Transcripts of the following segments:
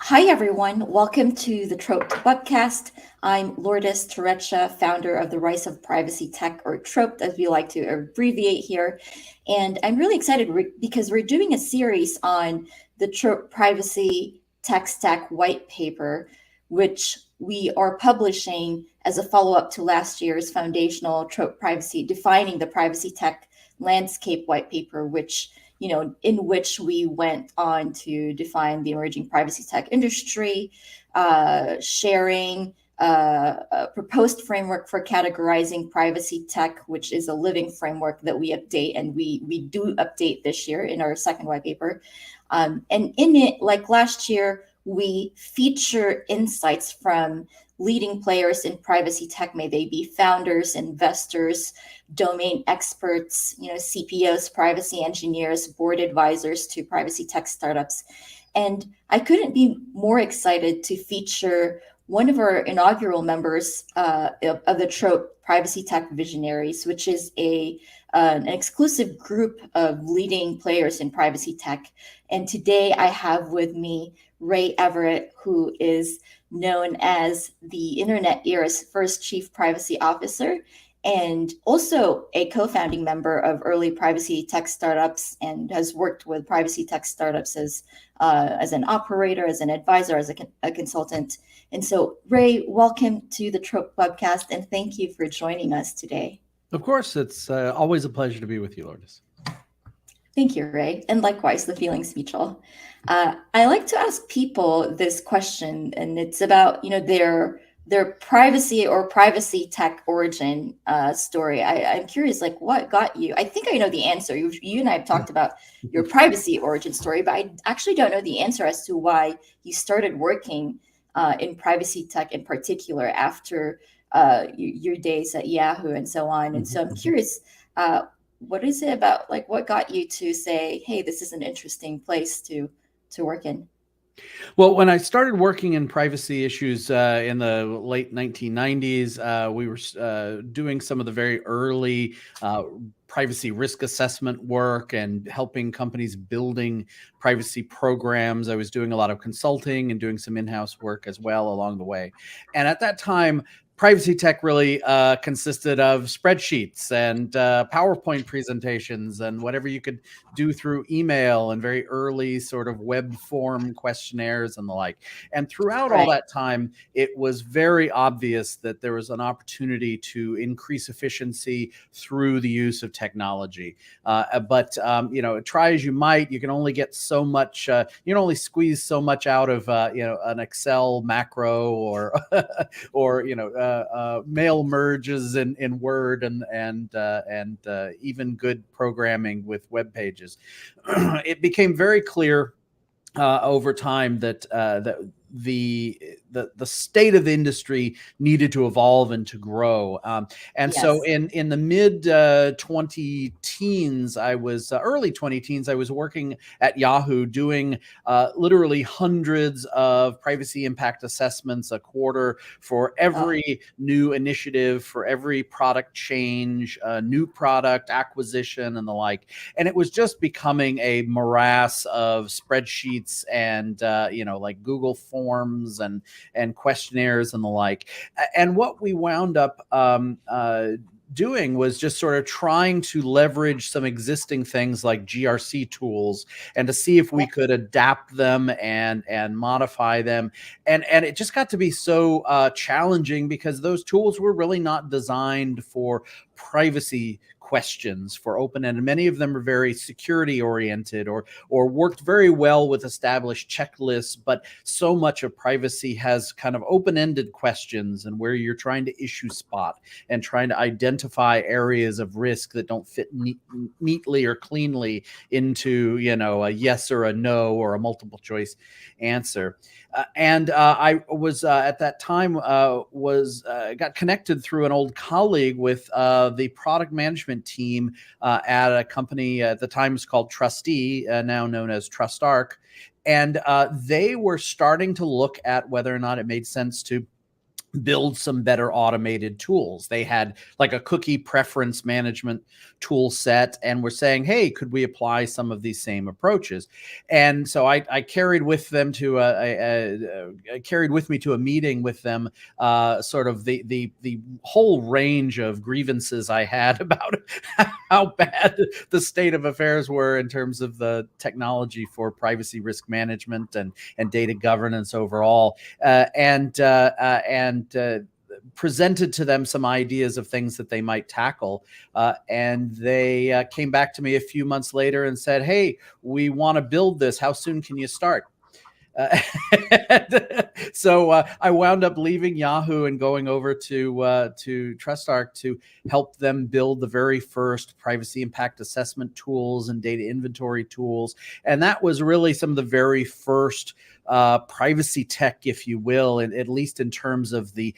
Hi, everyone. Welcome to the TROPT Webcast. I'm Lourdes Turrecha, founder of the Rise of Privacy Tech, or TROPT, as we like to abbreviate here. And I'm really excited because we're doing a series on the TROPT Privacy Tech Stack white paper, which we are publishing as a follow-up to last year's foundational TROPT Privacy, defining the privacy tech landscape white paper, in which we went on to define the emerging privacy tech industry, sharing a proposed framework for categorizing privacy tech, which is a living framework that we update, and we do update this year in our second white paper. And in it, like last year, we feature insights from leading players in privacy tech, may they be founders, investors, domain experts, CPOs, privacy engineers, board advisors to privacy tech startups. And I couldn't be more excited to feature one of our inaugural members of the Trope Privacy Tech Visionaries, which is an exclusive group of leading players in privacy tech. And today I have with me Ray Everett, who is known as the internet era's first chief privacy officer, and also a co-founding member of early privacy tech startups, and has worked with privacy tech startups as an operator, as an advisor, as a consultant. And so, Ray, welcome to the Trope Webcast, and thank you for joining us today. Of course, it's always a pleasure to be with you, Lourdes. Thank you, Ray. And likewise, the feeling's mutual. I like to ask people this question, and it's about their privacy or privacy tech origin story. I'm curious, like, what got you? I think I know the answer. You and I have talked about your privacy origin story, but I actually don't know the answer as to why you started working in privacy tech in particular after your days at Yahoo and so on. And so I'm curious, what is it about, like, what got you to say, hey, this is an interesting place to work in? Well, when I started working in privacy issues in the late 1990s, we were doing some of the very early privacy risk assessment work and helping companies building privacy programs. I was doing a lot of consulting and doing some in-house work as well along the way. And at that time, privacy tech really consisted of spreadsheets and PowerPoint presentations and whatever you could do through email and very early sort of web form questionnaires and the like. And throughout all that time, it was very obvious that there was an opportunity to increase efficiency through the use of technology. But try as you might, you can only get so much, you can only squeeze so much out of, an Excel macro or, mail merges in Word and even good programming with web pages. It became very clear over time that the state of the industry needed to evolve and to grow. So in the mid 20 teens, early 20 teens, I was working at Yahoo doing literally hundreds of privacy impact assessments a quarter for every new initiative, for every product change, new product acquisition and the like. And it was just becoming a morass of spreadsheets and, like Google Forms and questionnaires and the like. And what we wound up doing was just sort of trying to leverage some existing things like GRC tools and to see if we could adapt them and modify them. And it just got to be so challenging because those tools were really not designed for privacy questions, for open-ended. Many of them are very security oriented or worked very well with established checklists, but so much of privacy has kind of open-ended questions and where you're trying to issue spot and trying to identify areas of risk that don't fit neatly or cleanly into, a yes or a no or a multiple choice answer. I was at that time got connected through an old colleague with the product management team at a company at the time was called Trustee, now known as TrustArc. And they were starting to look at whether or not it made sense to build some better automated tools. They had like a cookie preference management tool set, and we're saying, hey, could we apply some of these same approaches? And so I carried with them to carried with me to a meeting with them, sort of the whole range of grievances I had about how bad the state of affairs were in terms of the technology for privacy risk management and data governance overall, and presented to them some ideas of things that they might tackle. And they came back to me a few months later and said, hey, we want to build this. How soon can you start? So I wound up leaving Yahoo and going over to TrustArc to help them build the very first privacy impact assessment tools and data inventory tools. And that was really some of the very first privacy tech, if you will, and at least in terms of the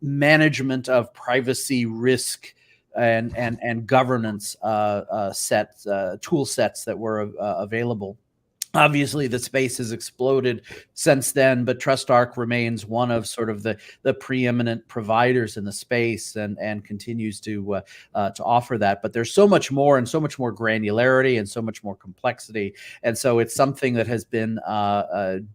management of privacy risk and governance tool sets that were available. Obviously, the space has exploded since then, but TrustArc remains one of sort of the preeminent providers in the space, and continues to offer that. But there's so much more, and so much more granularity, and so much more complexity, and so it's something that has been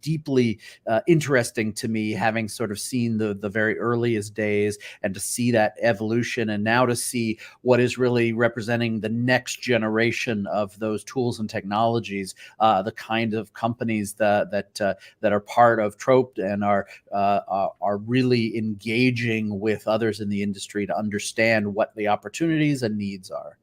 deeply interesting to me, having sort of seen the very earliest days, and to see that evolution, and now to see what is really representing the next generation of those tools and technologies, the kind of companies that are part of TROPT and are really engaging with others in the industry to understand what the opportunities and needs are.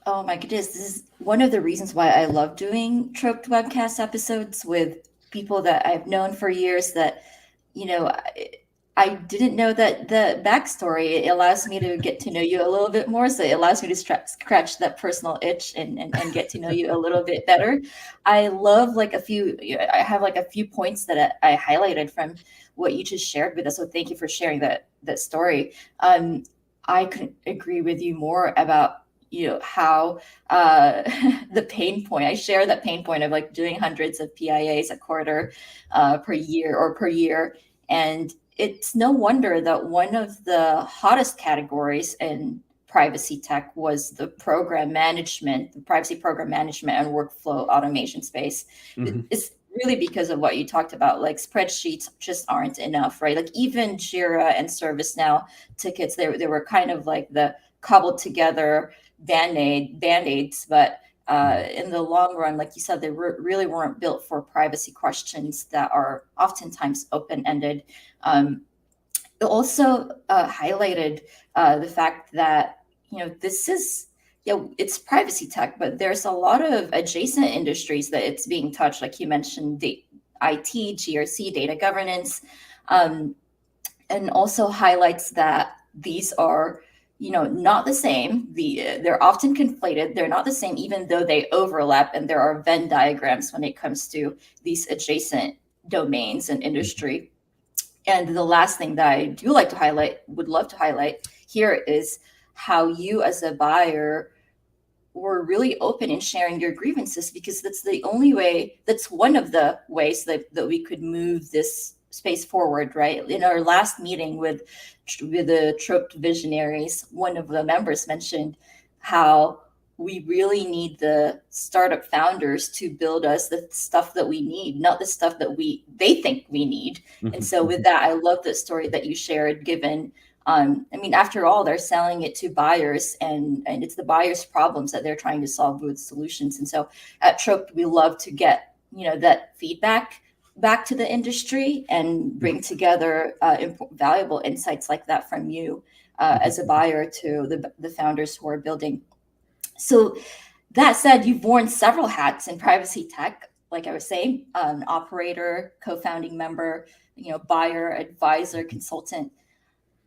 Oh my goodness, this is one of the reasons why I love doing TROPT Webcast episodes with people that I've known for years that, I didn't know that the backstory. It allows me to get to know you a little bit more. So it allows me to scratch that personal itch and get to know you a little bit better. I love I have a few points that I highlighted from what you just shared with us. So thank you for sharing that story. I couldn't agree with you more about how the pain point. I share that pain point of doing hundreds of PIAs a quarter per year. And it's no wonder that one of the hottest categories in privacy tech was the privacy program management and workflow automation space. Mm-hmm. It's really because of what you talked about, spreadsheets just aren't enough, right? Even Jira and ServiceNow tickets, they were kind of like the cobbled together band-aids, but in the long run, like you said, they really weren't built for privacy questions that are oftentimes open-ended. It also highlighted the fact that, this is, it's privacy tech, but there's a lot of adjacent industries that it's being touched. Like you mentioned, the IT, GRC, data governance, and also highlights that these are not the same. They're often conflated. They're not the same, even though they overlap, and there are Venn diagrams when it comes to these adjacent domains and industry. And the last thing that I would love to highlight here is how you as a buyer were really open in sharing your grievances, because that's one of the ways that we could move this space forward, right? In our last meeting with the TROPT Visionaries, one of the members mentioned how we really need the startup founders to build us the stuff that we need, not the stuff that they think we need. And so with that, I love the story that you shared, given, after all, they're selling it to buyers, and it's the buyers' problems that they're trying to solve with solutions. And so at TROPT, we love to get, that feedback back to the industry and bring together valuable insights like that from you as a buyer to the founders who are building. So that said, you've worn several hats in privacy tech, like I was saying, an operator, co-founding member, buyer, advisor, consultant.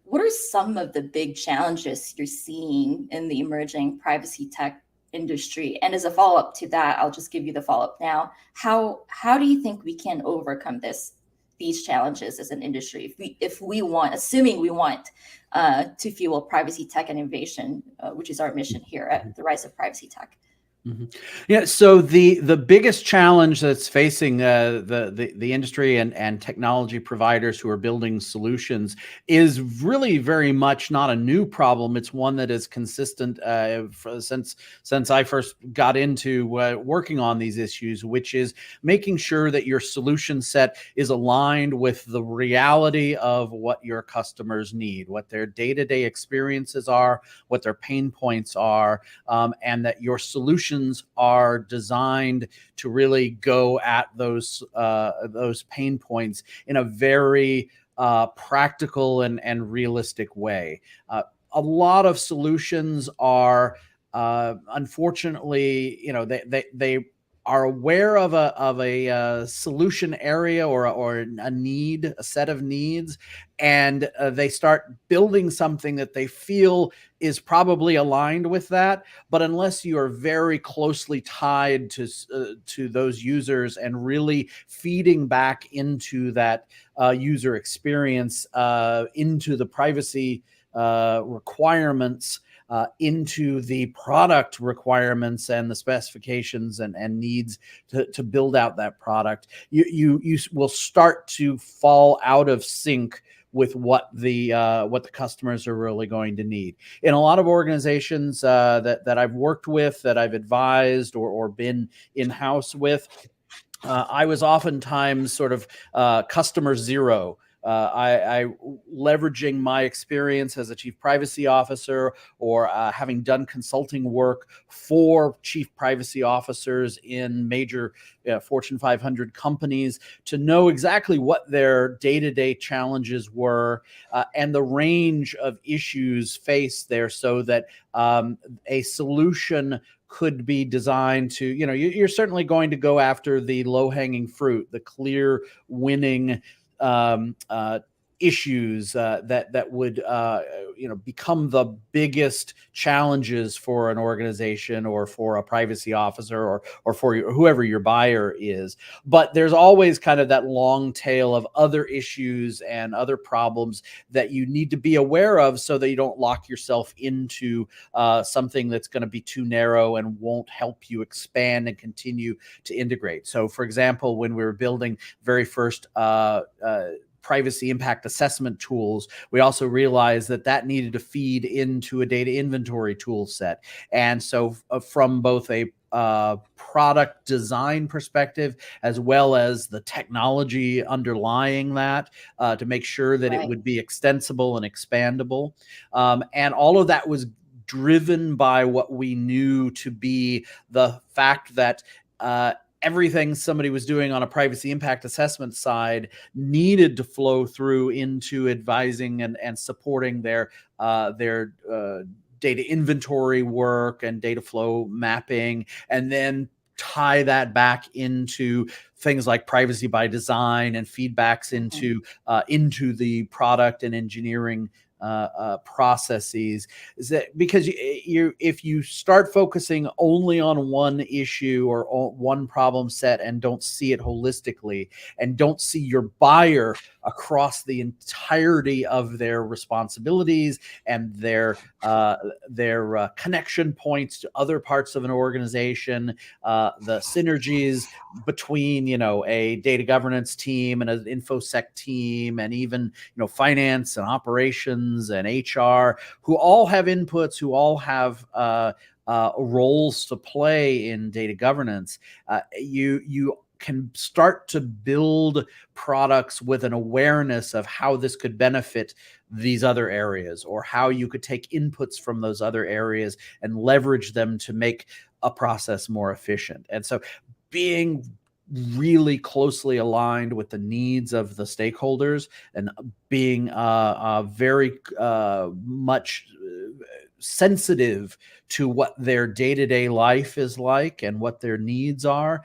What are some of the big challenges you're seeing in the emerging privacy tech industry? And as a follow-up to that, I'll just give you the follow-up now. How do you think we can overcome these challenges as an industry, if we want, assuming we want to fuel privacy tech and innovation, which is our mission here at the Rise of Privacy Tech? Yeah. So the biggest challenge that's facing the industry and technology providers who are building solutions is really very much not a new problem. It's one that is consistent since I first got into working on these issues, which is making sure that your solution set is aligned with the reality of what your customers need, what their day-to-day experiences are, what their pain points are, and that your solutions are designed to really go at those pain points in a very practical and realistic way. A lot of solutions are unfortunately, they are aware of a solution area or a need, a set of needs, and they start building something that they feel is probably aligned with that. But unless you are very closely tied to those users and really feeding back into that user experience, into the privacy requirements, into the product requirements and the specifications and needs to build out that product, you will start to fall out of sync with what the customers are really going to need. In a lot of organizations that I've worked with, that I've advised or been in-house with, I was oftentimes sort of customer zero. I leveraging my experience as a chief privacy officer or having done consulting work for chief privacy officers in major Fortune 500 companies to know exactly what their day-to-day challenges were and the range of issues faced there, so that a solution could be designed to, you're certainly going to go after the low-hanging fruit, the clear winning issues that would become the biggest challenges for an organization or for a privacy officer or for whoever your buyer is. But there's always kind of that long tail of other issues and other problems that you need to be aware of, so that you don't lock yourself into something that's going to be too narrow and won't help you expand and continue to integrate. So, for example, when we were building very first privacy impact assessment tools, we also realized that needed to feed into a data inventory tool set. And so from both a product design perspective, as well as the technology underlying that, to make sure that it would be extensible and expandable. And all of that was driven by what we knew to be the fact that everything somebody was doing on a privacy impact assessment side needed to flow through into advising and supporting their data inventory work and data flow mapping, and then tie that back into things like privacy by design and feedbacks into the product and engineering processes. Is that because if you start focusing only on one issue or one problem set and don't see it holistically and don't see your buyer across the entirety of their responsibilities and their connection points to other parts of an organization, the synergies between a data governance team and an infosec team, and even finance and operations and HR, who all have inputs, who all have roles to play in data governance. You can start to build products with an awareness of how this could benefit these other areas, or how you could take inputs from those other areas and leverage them to make a process more efficient. And so being really closely aligned with the needs of the stakeholders and being very much sensitive to what their day-to-day life is like and what their needs are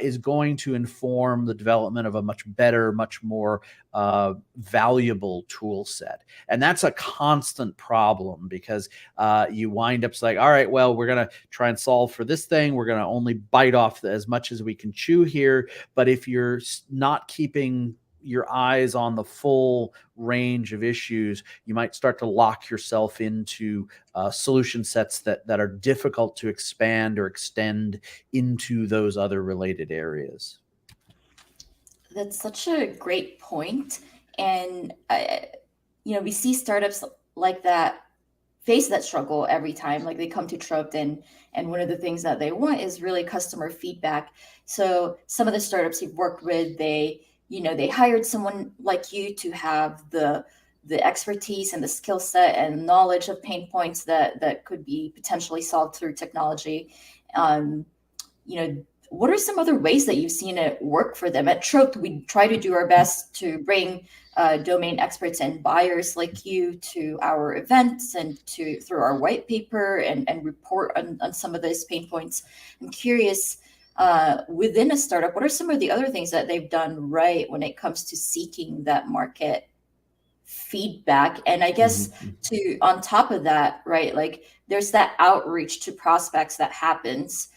is going to inform the development of a much better, much more valuable tool set. And that's a constant problem, because you wind up like, all right, well, we're going to try and solve for this thing. We're going to only bite off as much as we can chew here. But if you're not keeping your eyes on the full range of issues, you might start to lock yourself into solution sets that are difficult to expand or extend into those other related areas. That's such a great point. And, we see startups like that face that struggle every time. Like they come to TROPT, and one of the things that they want is really customer feedback. So some of the startups you've worked with, they hired someone like you to have the expertise and the skill set and knowledge of pain points that could be potentially solved through technology. What are some other ways that you've seen it work for them? At TROPT, we try to do our best to bring domain experts and buyers like you to our events and through our white paper and report on some of those pain points. I'm curious, within a startup, what are some of the other things that they've done right when it comes to seeking that market feedback? And I guess on top of that, right, like there's that outreach to prospects that happens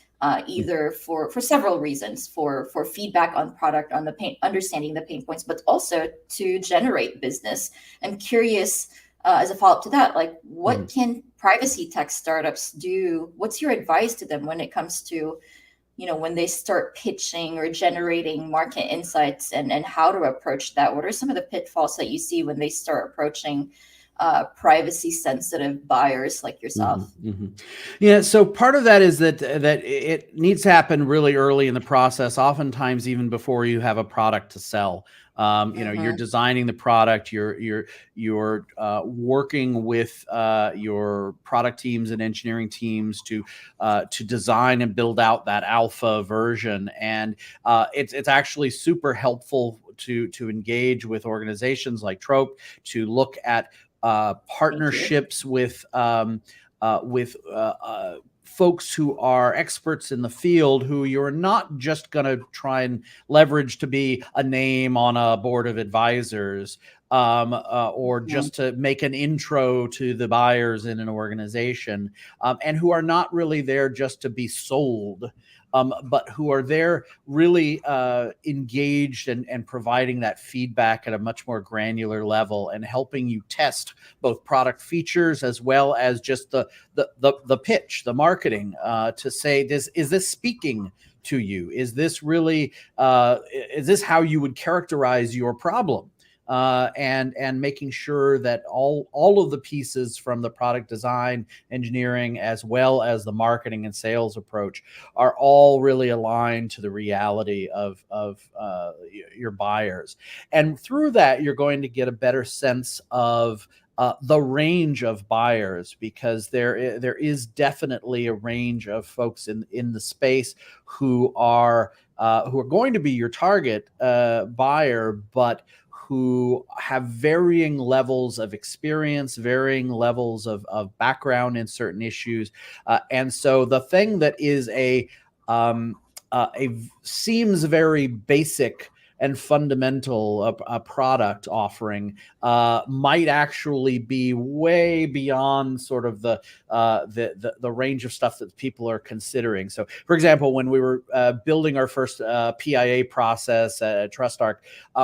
either for several reasons, for feedback on product, on understanding the pain points, but also to generate business. I'm curious, as a follow-up to that, like what can privacy tech startups do? What's your advice to them when it comes to, when they start pitching or generating market insights, and how to approach that? What are some of the pitfalls that you see when they start approaching privacy sensitive buyers like yourself? Yeah, so part of that is that it needs to happen really early in the process, oftentimes even before you have a product to sell. You're designing the product, you're working with your product teams and engineering teams to design and build out that alpha version, and it's actually super helpful to engage with organizations like TROPT to look at partnerships with folks who are experts in the field, who you're not just going to try and leverage to be a name on a board of advisors, or just to make an intro to the buyers in an organization, and who are not really there just to be sold, but who are there really engaged and providing that feedback at a much more granular level and helping you test both product features as well as just the pitch, the marketing, to say, is this speaking to you? Is this really, is this how you would characterize your problem? And making sure that all of the pieces from the product design, engineering, as well as the marketing and sales approach are all really aligned to the reality of your buyers. And through that, you're going to get a better sense of the range of buyers, because there is definitely a range of folks in the space who are going to be your target buyer, but who have varying levels of experience, varying levels of background in certain issues. And so the thing that is seems very basic and fundamental, a product offering, might actually be way beyond sort of the range of stuff that people are considering. So, for example, when we were building our first PIA process at TrustArc,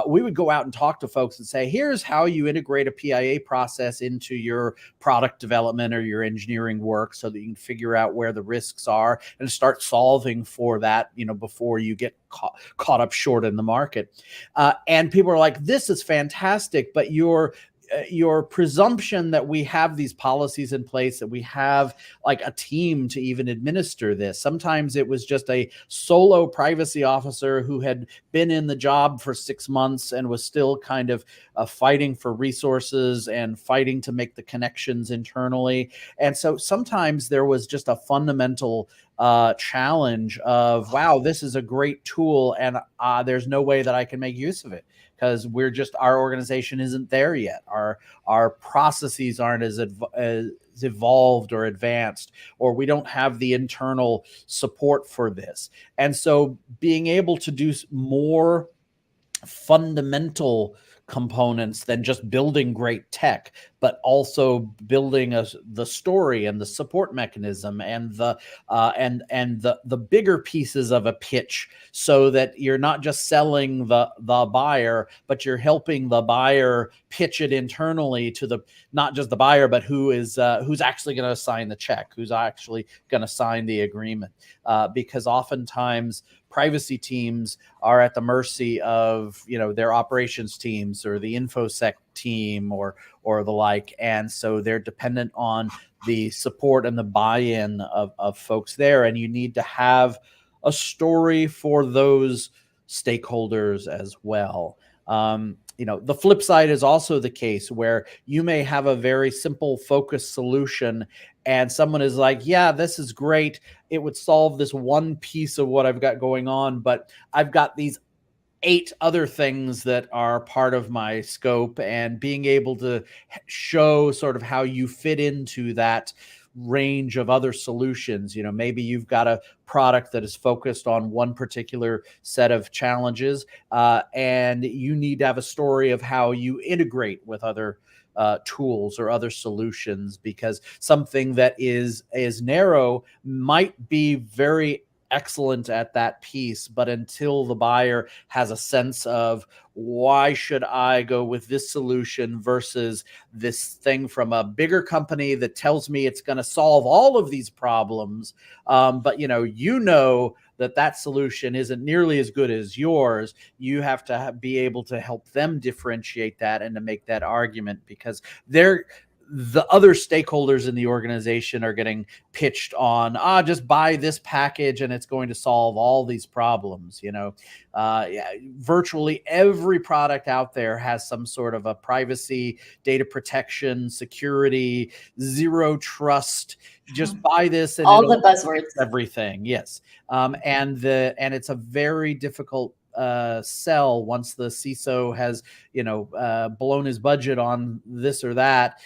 we would go out and talk to folks and say, here's how you integrate a PIA process into your product development or your engineering work, so that you can figure out where the risks are and start solving for that, before you get caught up short in the market. And people are like, this is fantastic, but your presumption that we have these policies in place, that we have like a team to even administer this. Sometimes it was just a solo privacy officer who had been in the job for 6 months and was still kind of fighting for resources and fighting to make the connections internally. And so sometimes there was just a fundamental challenge of, wow, this is a great tool, and there's no way that I can make use of it, because our organization isn't there yet. Our processes aren't as evolved or advanced, or we don't have the internal support for this. And so being able to do more fundamental components than just building great tech, but also building the story and the support mechanism and the bigger pieces of a pitch, so that you're not just selling the buyer, but you're helping the buyer pitch it internally to the, not just the buyer, but who's actually going to sign the check, who's actually going to sign the agreement. Because oftentimes privacy teams are at the mercy of, their operations teams or the infosec team or the like. And so they're dependent on the support and the buy-in of folks there. And you need to have a story for those stakeholders as well. The flip side is also the case where you may have a very simple focused solution and someone is like, yeah, this is great. It would solve this one piece of what I've got going on, but I've got these 8 other things that are part of my scope, and being able to show sort of how you fit into that range of other solutions. Maybe you've got a product that is focused on one particular set of challenges, and you need to have a story of how you integrate with other tools or other solutions, because something that is narrow might be very excellent at that piece, but until the buyer has a sense of, why should I go with this solution versus this thing from a bigger company that tells me it's going to solve all of these problems, but that solution isn't nearly as good as yours. You have to be able to help them differentiate that and to make that argument, because the other stakeholders in the organization are getting pitched on, just buy this package and it's going to solve all these problems. Virtually every product out there has some sort of a privacy, data protection, security, zero trust. Just buy this and all the buzzwords, everything. Yes. And it's a very difficult sell once the CISO has blown his budget on this or that,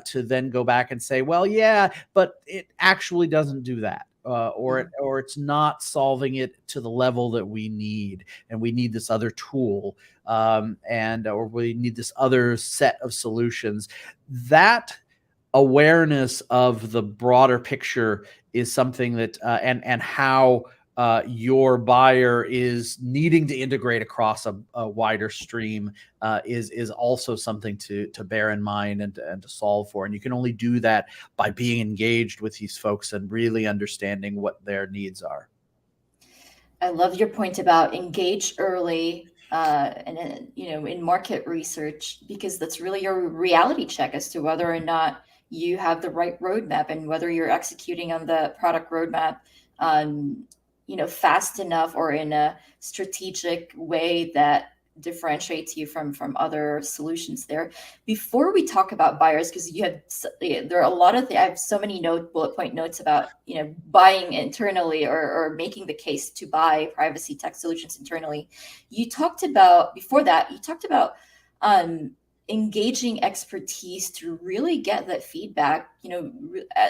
to then go back and say, well, yeah, but it actually doesn't do that, or it's not solving it to the level that we need, and we need this other tool, or we need this other set of solutions. That awareness of the broader picture is something that and how your buyer is needing to integrate across a wider stream is also something to bear in mind and to solve for. And you can only do that by being engaged with these folks and really understanding what their needs are. I love your point about engage early, and in market research, because that's really your reality check as to whether or not you have the right roadmap and whether you're executing on the product roadmap fast enough or in a strategic way that differentiates you from other solutions there. Before we talk about buyers, because there are a lot of I have so many bullet point notes about buying internally or making the case to buy privacy tech solutions internally. Before that you talked about engaging expertise to really get that feedback,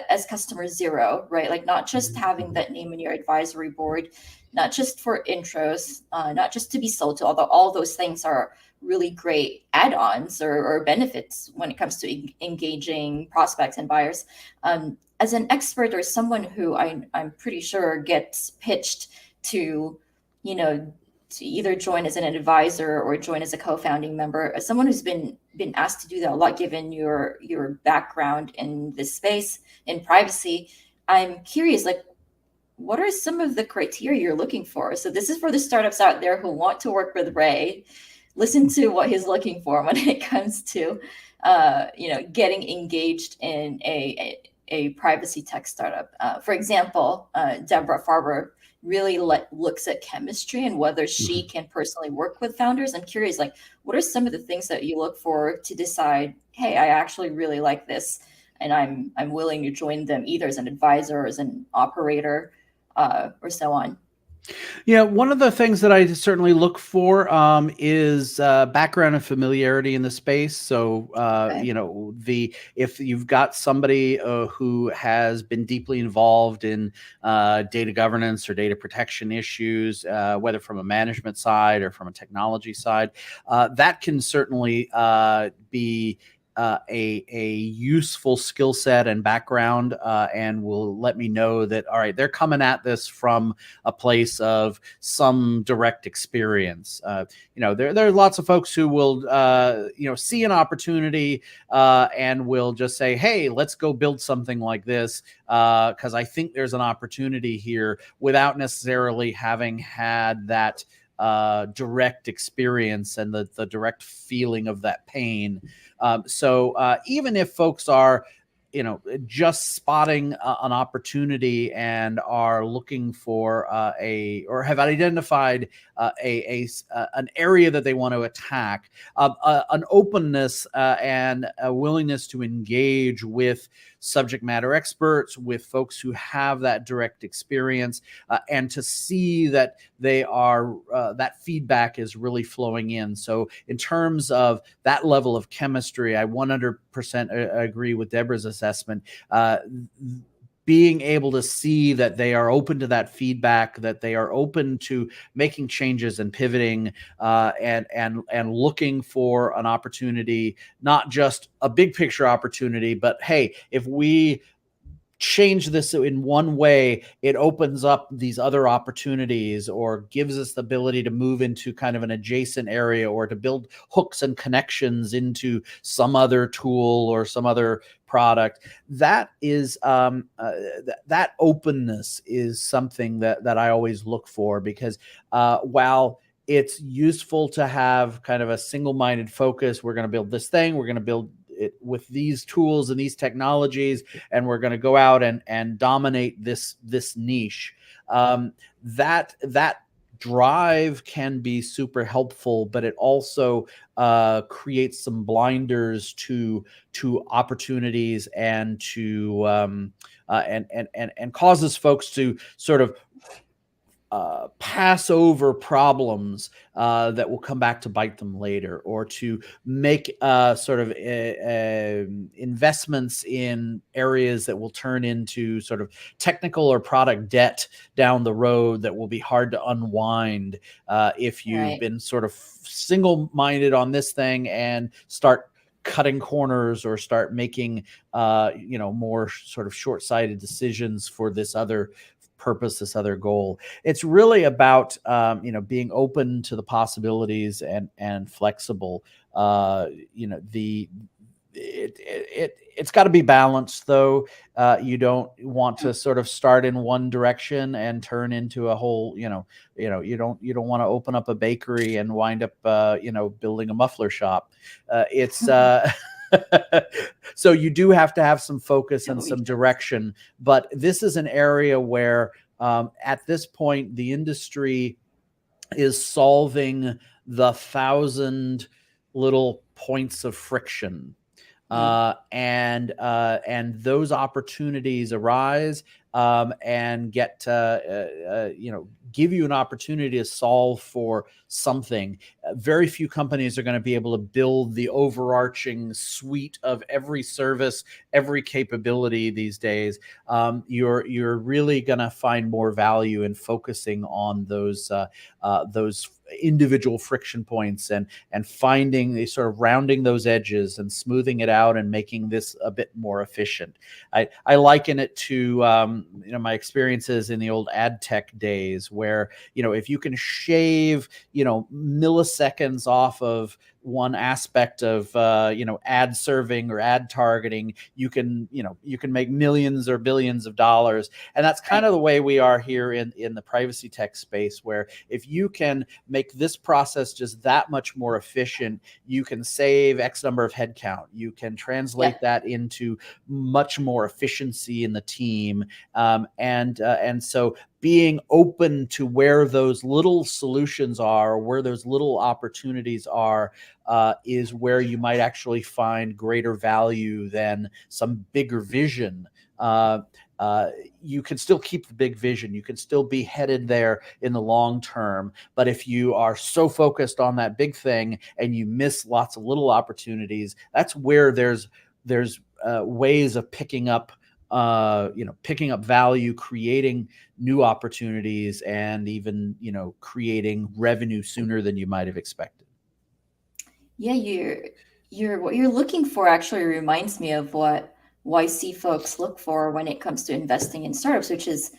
as customer zero, right? Like not just having that name in your advisory board, not just for intros, not just to be sold to, although all those things are really great add-ons or benefits when it comes to engaging prospects and buyers. As an expert or someone who I'm pretty sure gets pitched to, to either join as an advisor or join as a co-founding member, as someone who's been asked to do that a lot, given your background in this space in privacy, I'm curious, like, what are some of the criteria you're looking for? So this is for the startups out there who want to work with Ray. Listen to what he's looking for when it comes to, getting engaged in a privacy tech startup. For example, Deborah Farber really looks at chemistry and whether she can personally work with founders. I'm curious, like, what are some of the things that you look for to decide, hey, I actually really like this, and I'm willing to join them either as an advisor or as an operator, or so on? Yeah, one of the things that I certainly look for is background and familiarity in the space. So, Okay. if you've got somebody who has been deeply involved in data governance or data protection issues, whether from a management side or from a technology side, that can certainly be a useful skill set and background, and will let me know that, all right, they're coming at this from a place of some direct experience. There are lots of folks who will, see an opportunity and will just say, hey, let's go build something like this because I think there's an opportunity here, without necessarily having had that direct experience and the direct feeling of that pain. So even if folks are, just spotting an opportunity and are looking for or have identified an area that they want to attack, an openness and a willingness to engage with subject matter experts, with folks who have that direct experience, and to see that they are that feedback is really flowing in. So in terms of that level of chemistry, I 100% agree with Deborah's assessment. Being able to see that they are open to that feedback, that they are open to making changes and pivoting, and looking for an opportunity, not just a big picture opportunity, but hey, if we change this in one way, it opens up these other opportunities or gives us the ability to move into kind of an adjacent area or to build hooks and connections into some other tool or some other product. That is that openness is something that I always look for, because while it's useful to have kind of a single-minded focus, we're going to build this thing, we're going to build it with these tools and these technologies, and we're going to go out and dominate this niche. That drive can be super helpful, but it also creates some blinders to opportunities and to and causes folks to sort of pass over problems that will come back to bite them later, or to make sort of investments in areas that will turn into sort of technical or product debt down the road that will be hard to unwind if you've been sort of single-minded on this thing and start cutting corners or start making more sort of short-sighted decisions for this other purpose, this other goal. It's really about being open to the possibilities and flexible. It's got to be balanced, though. You don't want to sort of start in one direction and turn into a whole, you don't want to open up a bakery and wind up building a muffler shop. So you do have to have some focus and some direction, but this is an area where at this point the industry is solving the 1,000 little points of friction. And those opportunities arise and get give you an opportunity to solve for something. Very few companies are going to be able to build the overarching suite of every service, every capability these days. You're really going to find more value in focusing on those individual friction points and finding the sort of rounding those edges and smoothing it out and making this a bit more efficient. I liken it to my experiences in the old ad tech days, where if you can shave milliseconds off of one aspect of ad serving or ad targeting, you can make millions or billions of dollars. And that's kind of the way we are here in the privacy tech space, where if you can make this process just that much more efficient, you can save X number of headcount. You can translate that into much more efficiency in the team. And so being open to where those little solutions are, where those little opportunities are, is where you might actually find greater value than some bigger vision. You can still keep the big vision. You can still be headed there in the long term. But if you are so focused on that big thing and you miss lots of little opportunities, that's where there's ways of picking up value, creating new opportunities, and even, creating revenue sooner than you might have expected. Yeah, what you're looking for actually reminds me of what YC folks look for when it comes to investing in startups, which is,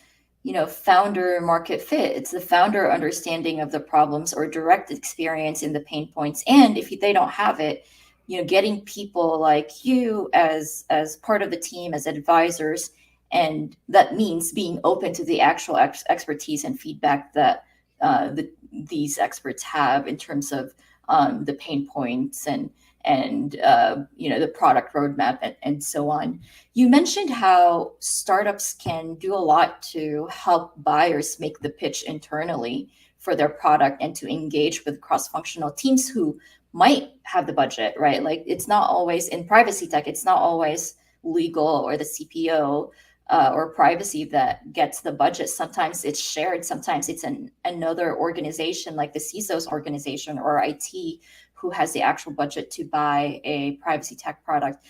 founder market fit. It's the founder understanding of the problems or direct experience in the pain points. And if they don't have it, getting people like you as part of the team, as advisors, and that means being open to the actual expertise and feedback that these experts have in terms of the pain points and the product roadmap and so on. You mentioned how startups can do a lot to help buyers make the pitch internally for their product and to engage with cross-functional teams who might have the budget, right? Like, it's not always in privacy tech, it's not always legal or the CPO or privacy that gets the budget. Sometimes it's shared, sometimes it's another organization like the CISO's organization or IT who has the actual budget to buy a privacy tech product.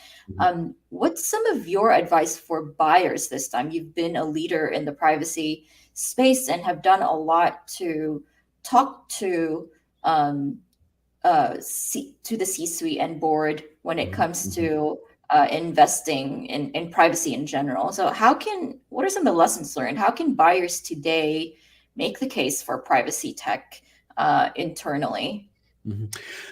What's some of your advice for buyers this time? You've been a leader in the privacy space and have done a lot to talk to the C-suite and board when it comes to investing in privacy in general. So what are some of the lessons learned? How can buyers today make the case for privacy tech internally?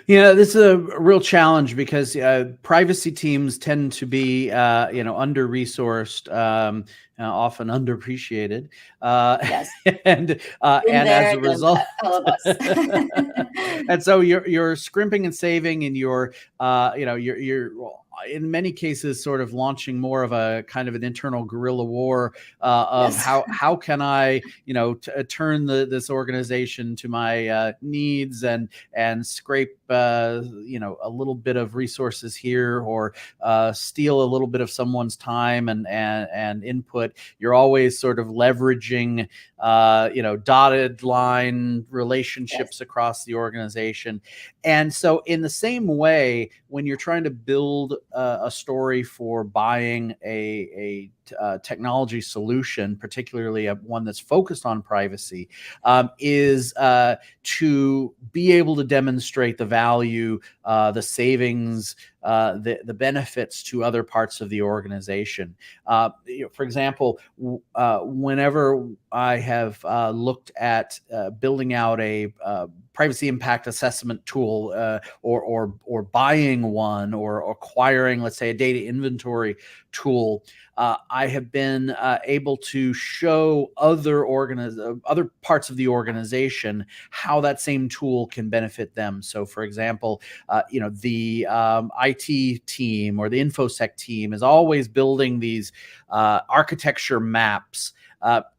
Yeah, this is a real challenge because privacy teams tend to be, under-resourced, often underappreciated, Yes. and as a result, all of us. and so you're scrimping and saving, and you're in many cases sort of launching more of a kind of an internal guerrilla war of Yes. how can I turn this organization to my needs and scrape a little bit of resources here or steal a little bit of someone's time and input. You're always sort of leveraging dotted line relationships across the organization. And so in the same way, when you're trying to build a story for buying a technology solution, particularly one that's focused on privacy, is to be able to demonstrate the value, the savings, the benefits to other parts of the organization. For example, whenever I have looked at building out a privacy impact assessment tool, or buying one, or acquiring, let's say, a data inventory tool, I have been able to show other parts of the organization how that same tool can benefit them. So, for example, the IT team or the InfoSec team is always building these architecture maps,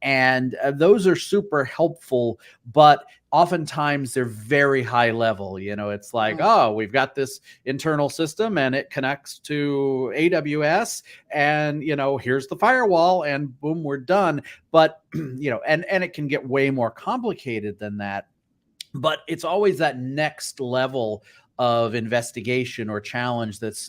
and those are super helpful, but oftentimes they're very high level. It's like, oh, we've got this internal system and it connects to AWS, and here's the firewall, and boom, we're done. But and it can get way more complicated than that. But it's always that next level of investigation or challenge that's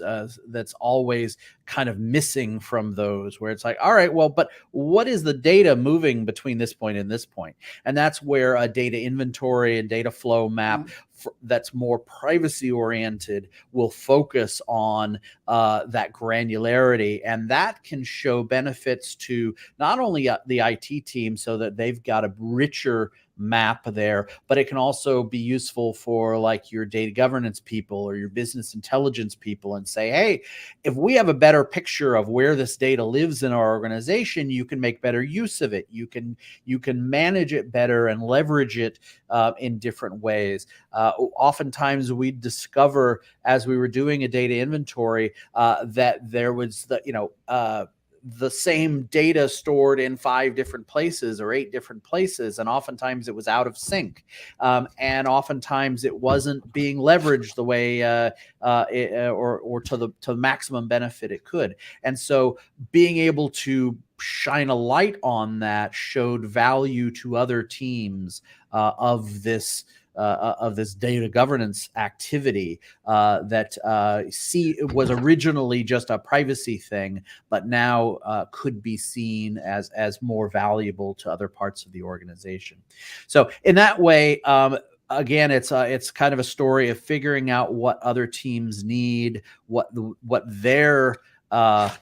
always kind of missing from those, where it's like, all right, well, but what is the data moving between this point and this point? And that's where a data inventory and data flow map that's more privacy oriented will focus on that granularity, and that can show benefits to not only the IT team so that they've got a richer map there, but it can also be useful for like your data governance people or your business intelligence people, and say, hey, if we have a better picture of where this data lives in our organization, you can make better use of it. You can manage it better and leverage it in different ways. Oftentimes we discover as we were doing a data inventory that there was the same data stored in 5 different places or 8 different places, and oftentimes it was out of sync, and oftentimes it wasn't being leveraged the way or to the maximum benefit it could. And so being able to shine a light on that showed value to other teams of this data governance activity that was originally just a privacy thing, but now could be seen as more valuable to other parts of the organization. So in that way, again, it's kind of a story of figuring out what other teams need, what their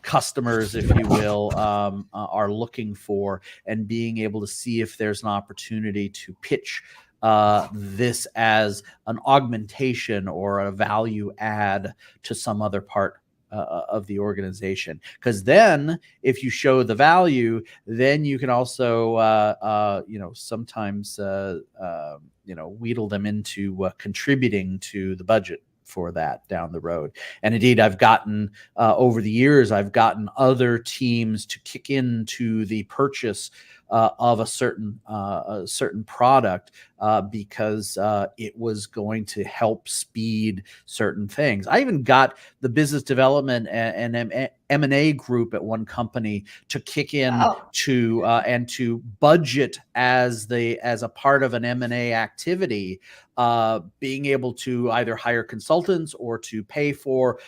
customers, if you will, are looking for, and being able to see if there's an opportunity to pitch this as an augmentation or a value add to some other part of the organization. Because then if you show the value, then you can also sometimes wheedle them into contributing to the budget for that down the road. And indeed, I've gotten over the years, I've gotten other teams to kick into the purchase of a certain product because it was going to help speed certain things. I even got the business development and M&A group at one company to kick in to and to budget as a part of an M&A activity, being able to either hire consultants or to pay for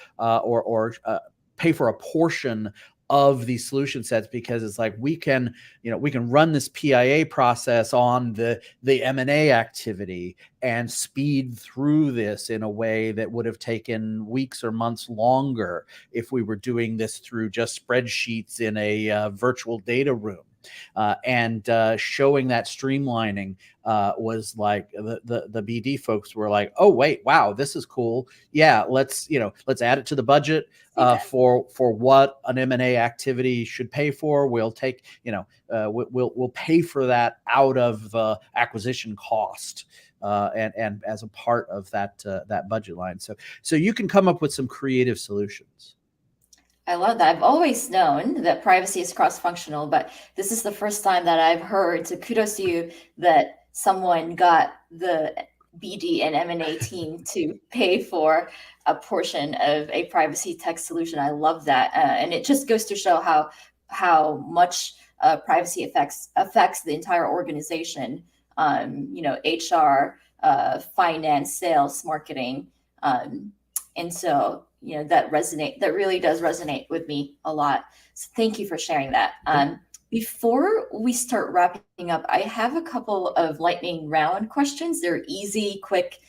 pay for a portion of these solution sets, because it's like we can run this PIA process on the M&A activity and speed through this in a way that would have taken weeks or months longer if we were doing this through just spreadsheets in a virtual data room. And showing that streamlining was like the BD folks were like, oh wait, wow, this is cool. Yeah, let's add it to the budget for what an M&A activity should pay for. We'll take we'll pay for that out of the acquisition cost. And as a part of that budget line, so you can come up with some creative solutions. I love that. I've always known that privacy is cross-functional, but this is the first time that I've heard, so kudos to you, that someone got the BD and M&A team to pay for a portion of a privacy tech solution. I love that. And it just goes to show how much privacy affects the entire organization, HR, finance, sales, marketing. And so, that really does resonate with me a lot. So thank you for sharing that. Before we start wrapping up, I have a couple of lightning round questions. They're easy, quick,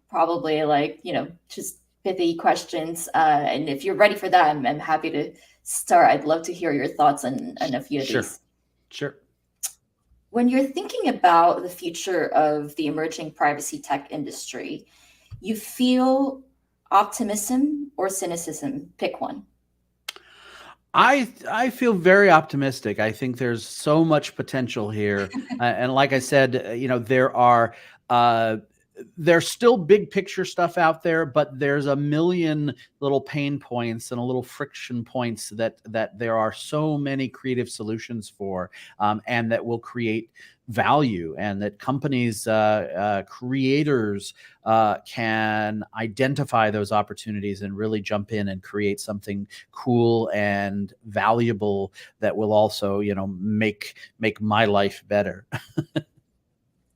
probably just pithy questions. And if you're ready for that, I'm happy to start. I'd love to hear your thoughts on a few of these. Sure. When you're thinking about the future of the emerging privacy tech industry, you feel optimism or cynicism? Pick one. I feel very optimistic. I think there's so much potential here, and like I said, there's still big picture stuff out there, but there's a million little pain points and a little friction points that there are so many creative solutions for, and that will create value, and that companies, creators can identify those opportunities and really jump in and create something cool and valuable that will also, make my life better.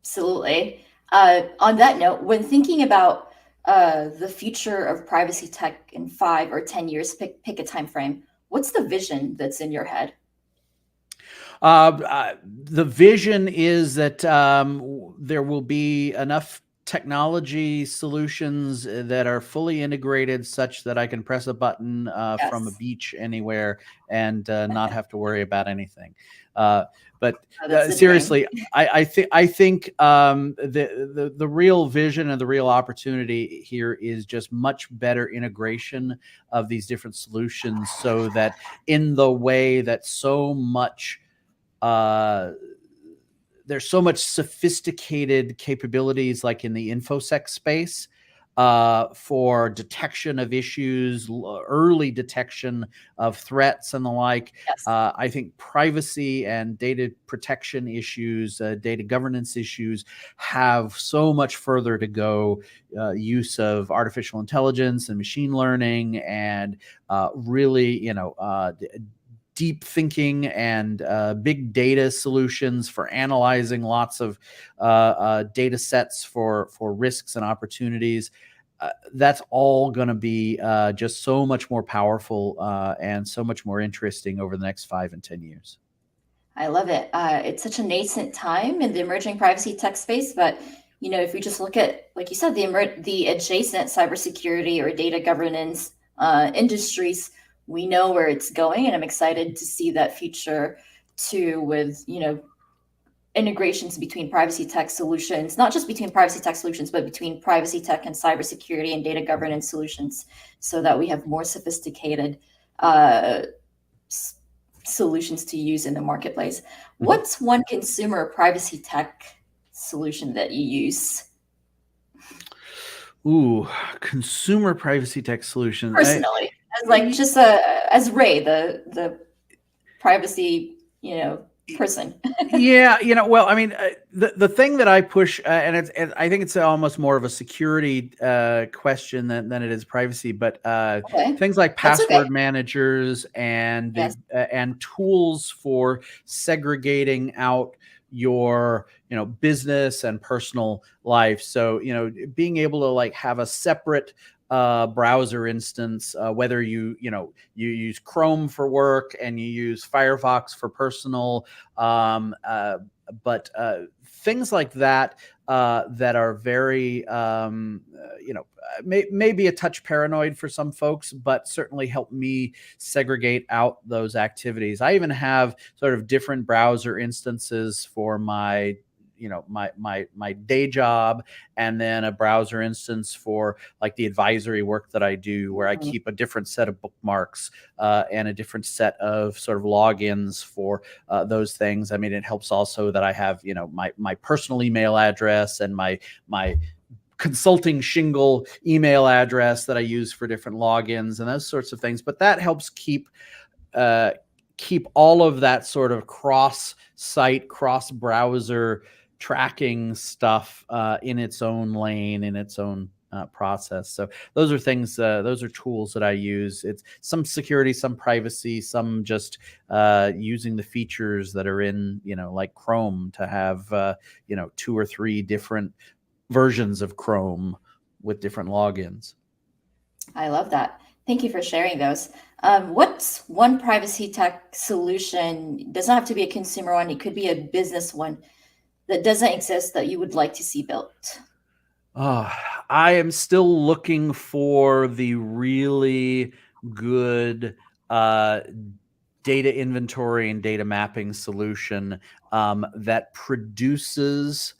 Absolutely. On that note, when thinking about the future of privacy tech in 5 or 10 years, pick a time frame. What's the vision that's in your head? The vision is that there will be enough technology solutions that are fully integrated such that I can press a button from a beach anywhere and not have to worry about anything. But seriously, I think the real vision and the real opportunity here is just much better integration of these different solutions, so that in the way that there's so much sophisticated capabilities, like in the InfoSec space, for detection of issues, early detection of threats and the like. Yes. I think privacy and data protection issues, data governance issues have so much further to go. Use of artificial intelligence and machine learning and really, deep thinking and big data solutions for analyzing lots of data sets for risks and opportunities. That's all going to be just so much more powerful and so much more interesting over the next 5 and 10 years. I love it. It's such a nascent time in the emerging privacy tech space, but if we just look at, like you said, the adjacent cybersecurity or data governance industries, we know where it's going, and I'm excited to see that future too, with integrations between privacy tech solutions, not just between privacy tech solutions, but between privacy tech and cybersecurity and data governance solutions, so that we have more sophisticated solutions to use in the marketplace. What's one consumer privacy tech solution that you use? Ooh, consumer privacy tech solutions. Personally, as Ray, the privacy, person. Yeah, well, I mean, the thing that I push, and I think it's almost more of a security question than it is privacy, but Okay. things like That's okay. password managers and Yes. and tools for segregating out your business and personal life. So being able to like have a separate browser instance, whether you use Chrome for work and you use Firefox for personal, but things like that that are very maybe a touch paranoid for some folks, but certainly help me segregate out those activities. I even have sort of different browser instances for my my day job, and then a browser instance for like the advisory work that I do, where I keep a different set of bookmarks and a different set of sort of logins for those things. I mean, it helps also that I have my personal email address and my consulting shingle email address that I use for different logins and those sorts of things. But that helps keep all of that sort of cross-site, cross-browser tracking stuff in its own lane, in its own process. So those are things, those are tools that I use. It's some security, some privacy, some just using the features that are in, like Chrome, to have, 2 or 3 different versions of Chrome with different logins. I love that. Thank you for sharing those. What's one privacy tech solution? It doesn't have to be a consumer one. It could be a business one that doesn't exist that you would like to see built. I am still looking for the really good data inventory and data mapping solution that produces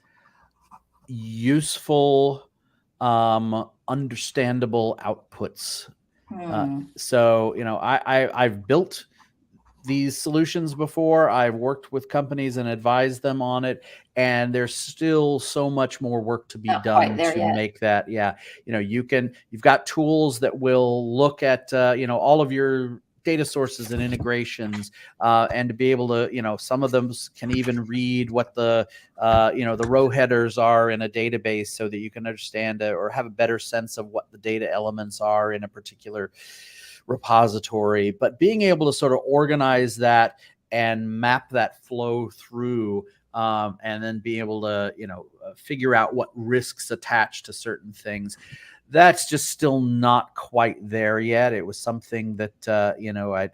useful, understandable outputs. So, I've built these solutions before. I've worked with companies and advised them on it, and there's still so much more work to be done to make that. Yeah. You've got tools that will look at, all of your data sources and integrations, and to be able to, some of them can even read what the row headers are in a database, so that you can understand or have a better sense of what the data elements are in a particular repository. But being able to sort of organize that and map that flow through, and then be able to figure out what risks attach to certain things, that's just still not quite there yet. It was something that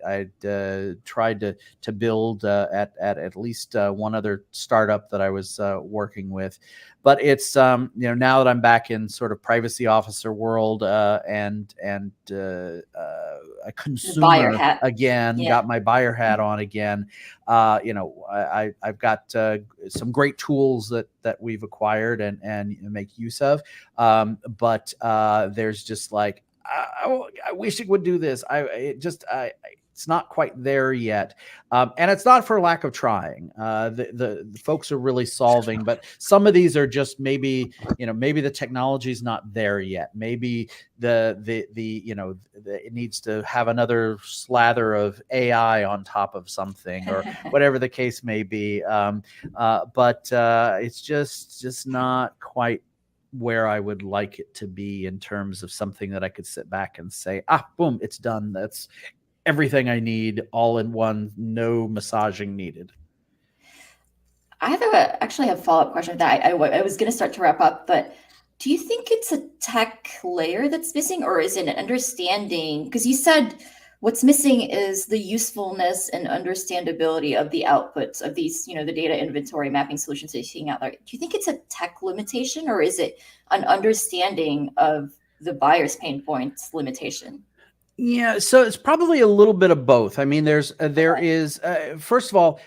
I'd tried to build at least one other startup that I was working with. But it's now that I'm back in sort of privacy officer world, and a consumer again, got my buyer hat on again. I've got some great tools that we've acquired and make use of, but there's just like, I wish it would do this. It's not quite there yet, and it's not for lack of trying. The folks are really solving, but some of these are just maybe the technology's not there yet. Maybe it needs to have another slather of AI on top of something, or whatever the case may be. But it's just not quite where I would like it to be in terms of something that I could sit back and say, boom, it's done. That's everything I need, all in one, no massaging needed. I actually have a follow-up question that I was going to start to wrap up, but do you think it's a tech layer that's missing, or is it an understanding? Because you said What's missing is the usefulness and understandability of the outputs of these, the data inventory mapping solutions that you're seeing out there. Do you think it's a tech limitation, or is it an understanding of the buyer's pain points limitation? Yeah, so it's probably a little bit of both. I mean, there is first of all,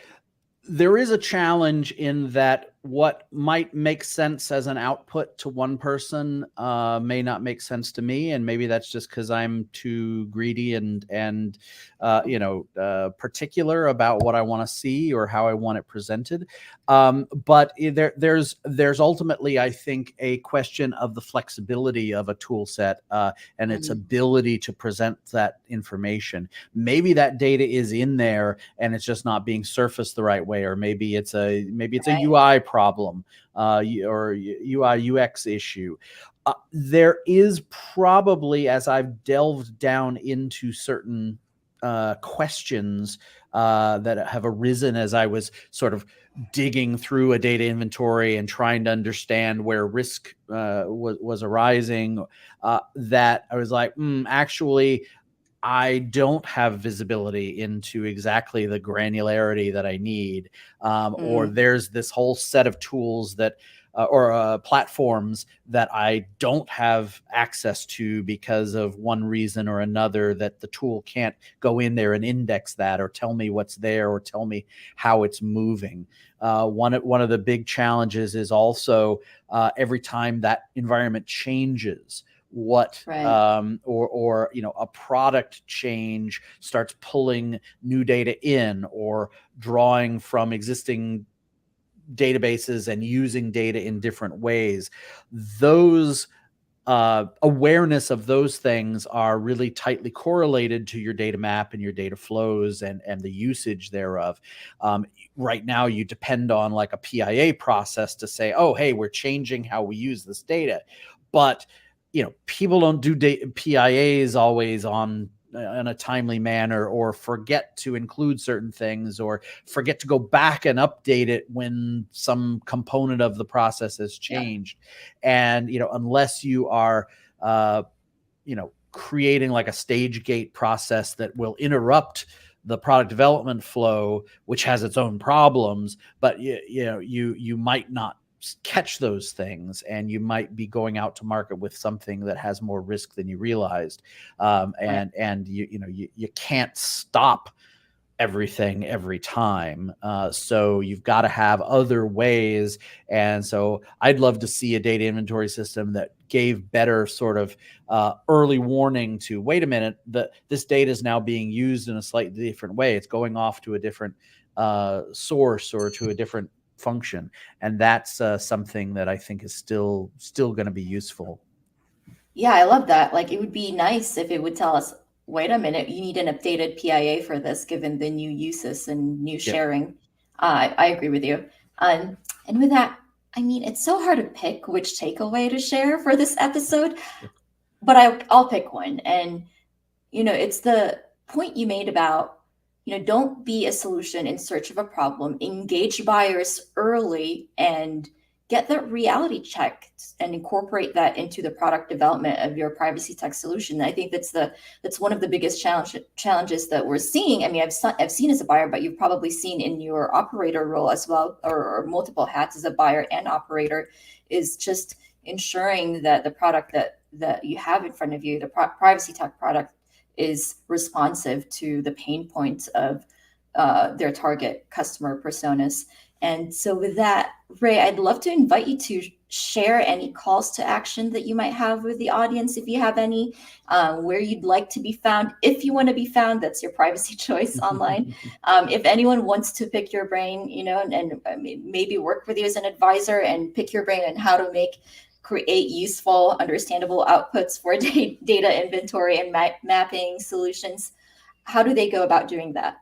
there is a challenge in that what might make sense as an output to one person may not make sense to me, and maybe that's just because I'm too greedy and particular about what I want to see or how I want it presented. But there's ultimately, I think, a question of the flexibility of a tool set and its ability to present that information. Maybe that data is in there and it's just not being surfaced the right way, or maybe it's a UI problem or UI UX issue. There is probably, as I've delved down into certain questions that have arisen as I was sort of digging through a data inventory and trying to understand where risk was arising, that I was like, actually, I don't have visibility into exactly the granularity that I need. Or there's this whole set of tools that or platforms that I don't have access to because of one reason or another, that the tool can't go in there and index that or tell me what's there or tell me how it's moving. One of the big challenges is also every time that environment changes, or a product change starts pulling new data in or drawing from existing databases and using data in different ways. Those awareness of those things are really tightly correlated to your data map and your data flows and the usage thereof. Right now, you depend on like a PIA process to say, oh, hey, we're changing how we use this data. But people don't do PIAs always in a timely manner, or forget to include certain things, or forget to go back and update it when some component of the process has changed. Yeah. And, unless you are, creating like a stage gate process that will interrupt the product development flow, which has its own problems, but you might not catch those things, and you might be going out to market with something that has more risk than you realized. And you can't stop everything every time. So you've got to have other ways. And so I'd love to see a data inventory system that gave better sort of early warning to, wait a minute, this data is now being used in a slightly different way. It's going off to a different source or to a different function. And that's something that I think is still going to be useful. Yeah, I love that. Like, it would be nice if it would tell us, wait a minute, you need an updated PIA for this, given the new uses and new sharing. I agree with you. And with that, I mean, it's so hard to pick which takeaway to share for this episode, but I'll pick one. And, it's the point you made about, don't be a solution in search of a problem. Engage buyers early and get that reality check and incorporate that into the product development of your privacy tech solution. And I think that's one of the biggest challenges that we're seeing. I mean, I've seen as a buyer, but you've probably seen in your operator role as well, or multiple hats as a buyer and operator, is just ensuring that the product that you have in front of you, the privacy tech product, is responsive to the pain points of their target customer personas. And so with that, Ray, I'd love to invite you to share any calls to action that you might have with the audience, if you have any, where you'd like to be found. If you want to be found, that's your privacy choice online. If anyone wants to pick your brain, and maybe work with you as an advisor and pick your brain on how to create useful, understandable outputs for data inventory and mapping solutions, how do they go about doing that?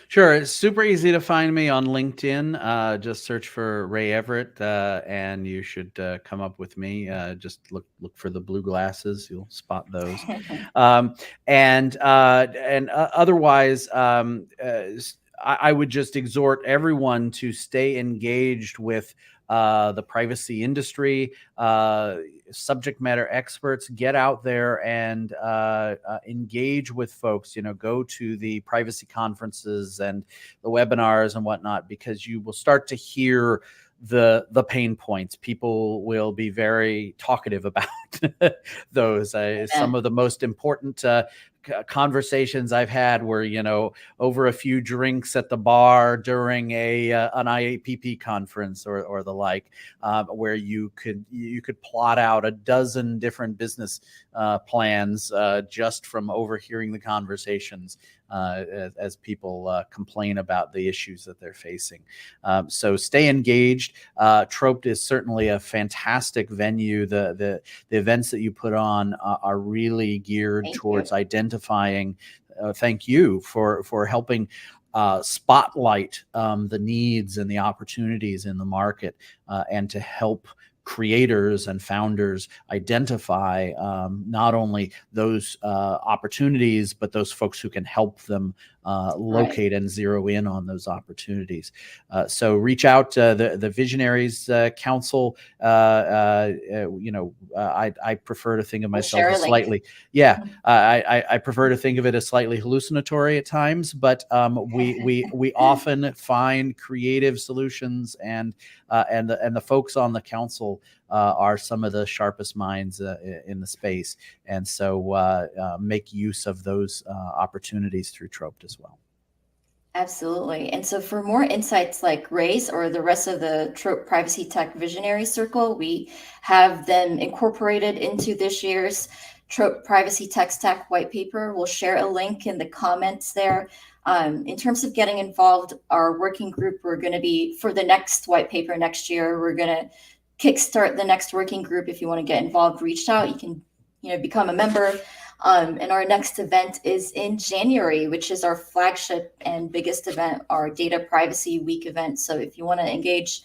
Sure. It's super easy to find me on LinkedIn. Just search for Ray Everett, and you should come up with me. Just look for the blue glasses. You'll spot those. And otherwise, I would just exhort everyone to stay engaged with the privacy industry, subject matter experts. Get out there and engage with folks. Go to the privacy conferences and the webinars and whatnot, because you will start to hear the pain points. People will be very talkative about those. Some of the most important conversations I've had were, over a few drinks at the bar during an IAPP conference or the like, where you could plot out a dozen different business plans just from overhearing the conversations as people complain about the issues that they're facing. So stay engaged. TROPT is certainly a fantastic venue. The events that you put on are really geared towards identifying. Thank you for helping spotlight the needs and the opportunities in the market, and to help creators and founders identify not only those opportunities, but those folks who can help them locate and zero in on those opportunities. So reach out to the Visionaries Council. I prefer to think of myself as slightly, I prefer to think of it as slightly hallucinatory at times, but we often find creative solutions, and the folks on the council are some of the sharpest minds in the space. And so make use of those opportunities through TROPT as well. Absolutely. And so for more insights like Ray's or the rest of the TROPT Privacy Tech Visionary Circle, we have them incorporated into this year's TROPT Privacy Tech Stack white paper. We'll share a link in the comments there. In terms of getting involved, our working group, we're going to be, for the next white paper next year, we're going to kickstart the next working group. If you want to get involved, reach out. You can become a member. And our next event is in January, which is our flagship and biggest event, our Data Privacy Week event. So if you want to engage,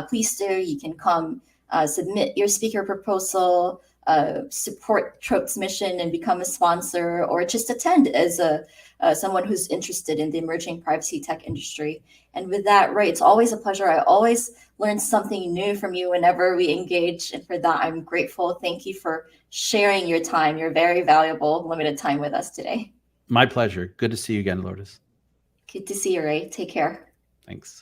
please do. You can come submit your speaker proposal, support TROPT's mission and become a sponsor, or just attend as someone who's interested in the emerging privacy tech industry. And with that, Ray, it's always a pleasure. I always learn something new from you whenever we engage. And for that, I'm grateful. Thank you for sharing your time, your very valuable limited time with us today. My pleasure. Good to see you again, Lourdes. Good to see you, Ray. Take care. Thanks.